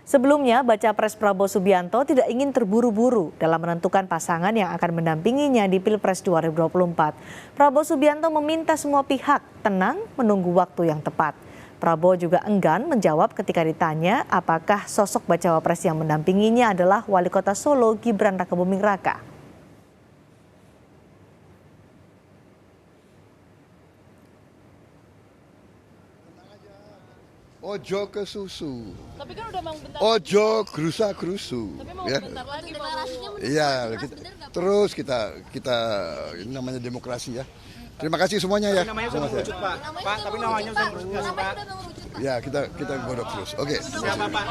Sebelumnya, baca pres Prabowo Subianto tidak ingin terburu-buru dalam menentukan pasangan yang akan mendampinginya di Pilpres 2024. Prabowo Subianto meminta semua pihak tenang menunggu waktu yang tepat. Prabowo juga enggan menjawab ketika ditanya apakah sosok bacawa pres yang mendampinginya adalah Wali Kota Solo Gibran Rakabuming Raka. Ojo ke susu. Tapi kan udah mau bentar. Ojo gerusa gerusu. Tapi mau Ya. bentar lagi Iya, terus kita ini namanya demokrasi ya. Terima kasih semuanya ya. Namanya sudah mengerucut, Pak. Pak, tapi namanya sudah mengerucut, Pak. Ya, kita godok terus. Oke. Siapa, Pak?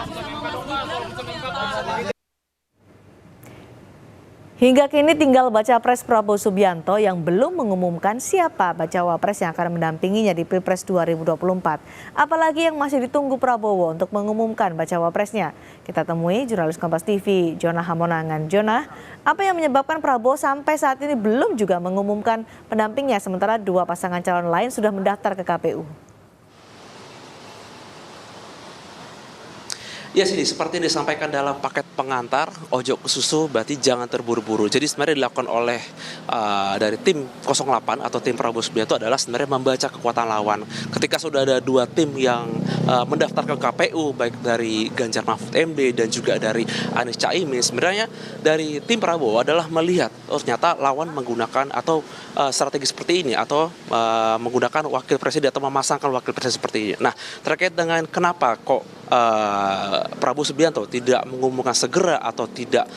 Hingga kini tinggal baca pres Prabowo Subianto yang belum mengumumkan siapa bacawa pres yang akan mendampinginya di Pilpres 2024. Apalagi yang masih ditunggu Prabowo untuk mengumumkan bacawa presnya. Kita temui jurnalis Kompas TV, Jonah Hamonangan. Jonah, apa yang menyebabkan Prabowo sampai saat ini belum juga mengumumkan pendampingnya sementara dua pasangan calon lain sudah mendaftar ke KPU? Ya sini, seperti yang disampaikan dalam paket pengantar, ojo ke susu berarti jangan terburu-buru. Jadi sebenarnya dilakukan oleh dari tim 08 atau tim Prabowo Subianto adalah sebenarnya membaca kekuatan lawan. Ketika sudah ada dua tim yang mendaftar ke KPU, baik dari Ganjar Mahfud MD dan juga dari Anies Caimin, sebenarnya dari tim Prabowo adalah melihat, oh ternyata lawan menggunakan atau strategi seperti ini, atau menggunakan wakil presiden atau memasangkan wakil presiden seperti ini. Nah, terkait dengan kenapa kok Prabowo Subianto tidak mengumumkan segera atau tidak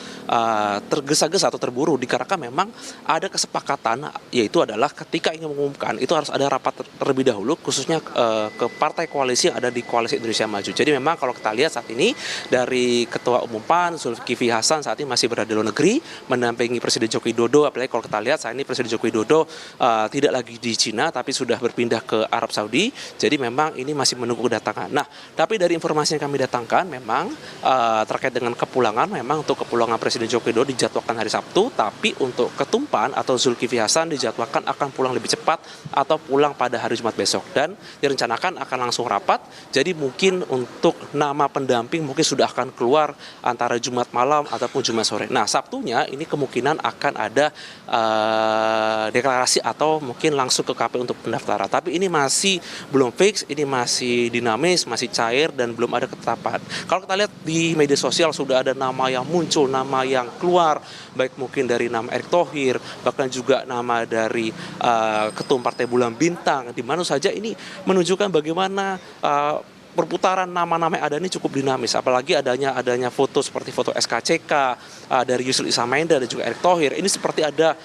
tergesa-gesa atau terburu, dikarenakan memang ada kesepakatan, yaitu adalah ketika ingin mengumumkan itu harus ada rapat terlebih dahulu, khususnya ke partai koalisi yang ada di Koalisi Indonesia Maju. Jadi memang kalau kita lihat saat ini dari Ketua Umum PAN Zulkifli Hasan saat ini masih berada di luar negeri mendampingi Presiden Joko Widodo. Apalagi kalau kita lihat saat ini Presiden Joko Widodo tidak lagi di Cina tapi sudah berpindah ke Arab Saudi. Jadi memang ini masih menunggu kedatangan. Nah, tapi dari informasi yang kami datangkan memang terkait dengan kepulangan, memang untuk kepulangan Presiden Joko Widodo dijadwalkan hari Sabtu, tapi untuk Ketumpan atau Zulkifli Hasan dijadwalkan akan pulang lebih cepat atau pulang pada hari Jumat besok, dan direncanakan akan langsung rapat. Jadi mungkin untuk nama pendamping mungkin sudah akan keluar antara Jumat malam ataupun Jumat sore. Nah, Sabtunya ini kemungkinan akan ada deklarasi atau mungkin langsung ke KPU untuk pendaftaran. Tapi ini masih belum fix, ini masih dinamis, masih cair dan belum ada ketetapan. Kalau kita lihat di media sosial sudah ada nama yang muncul, nama yang keluar, baik mungkin dari nama Erick Thohir, bahkan juga nama dari Ketum Partai Bulan Bintang, di mana saja ini menunjukkan bagaimana perputaran nama-nama yang ada ini cukup dinamis, apalagi adanya foto seperti foto SKCK dari Yusril Izzamahendar dan juga Erick Thohir. Ini seperti ada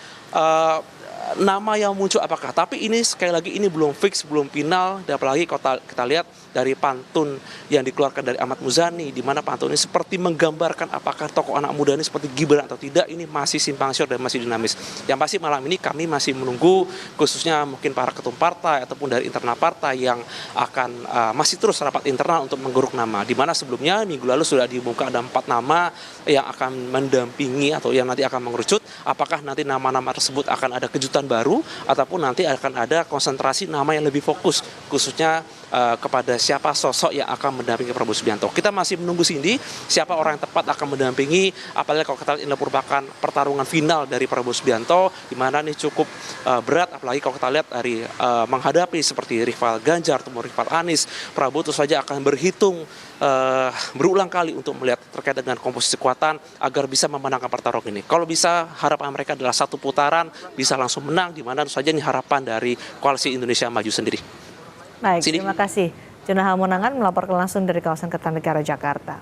nama yang muncul apakah, tapi ini sekali lagi ini belum fix, belum final. Dan apalagi kalau kita lihat dari pantun yang dikeluarkan dari Ahmad Muzani, di mana pantun ini seperti menggambarkan apakah tokoh anak muda ini seperti Gibran atau tidak, ini masih simpang siur dan masih dinamis. Yang pasti malam ini kami masih menunggu, khususnya mungkin para ketum partai ataupun dari internal partai yang akan masih terus rapat internal untuk menggeruk nama. Di mana sebelumnya minggu lalu sudah diumumkan ada 4 nama yang akan mendampingi atau yang nanti akan mengerucut. Apakah nanti nama-nama tersebut akan ada kejutan baru ataupun nanti akan ada konsentrasi nama yang lebih fokus, khususnya kepada siapa sosok yang akan mendampingi Prabowo Subianto. Kita masih menunggu Cindy siapa orang yang tepat akan mendampingi, apalagi kalau kita lihat ini merupakan pertarungan final dari Prabowo Subianto, di mana ini cukup berat, apalagi kalau kita lihat dari menghadapi seperti rival Ganjar atau rival Anies. Prabowo tentu saja akan berhitung berulang kali untuk melihat terkait dengan komposisi kekuatan agar bisa memenangkan pertarungan ini. Kalau bisa, harapan mereka adalah satu putaran bisa langsung menang, di mana tentu saja ini harapan dari Koalisi Indonesia Maju sendiri. Baik, terima kasih. Jonah Hamonangan melaporkan langsung dari kawasan Kertanegara, Jakarta.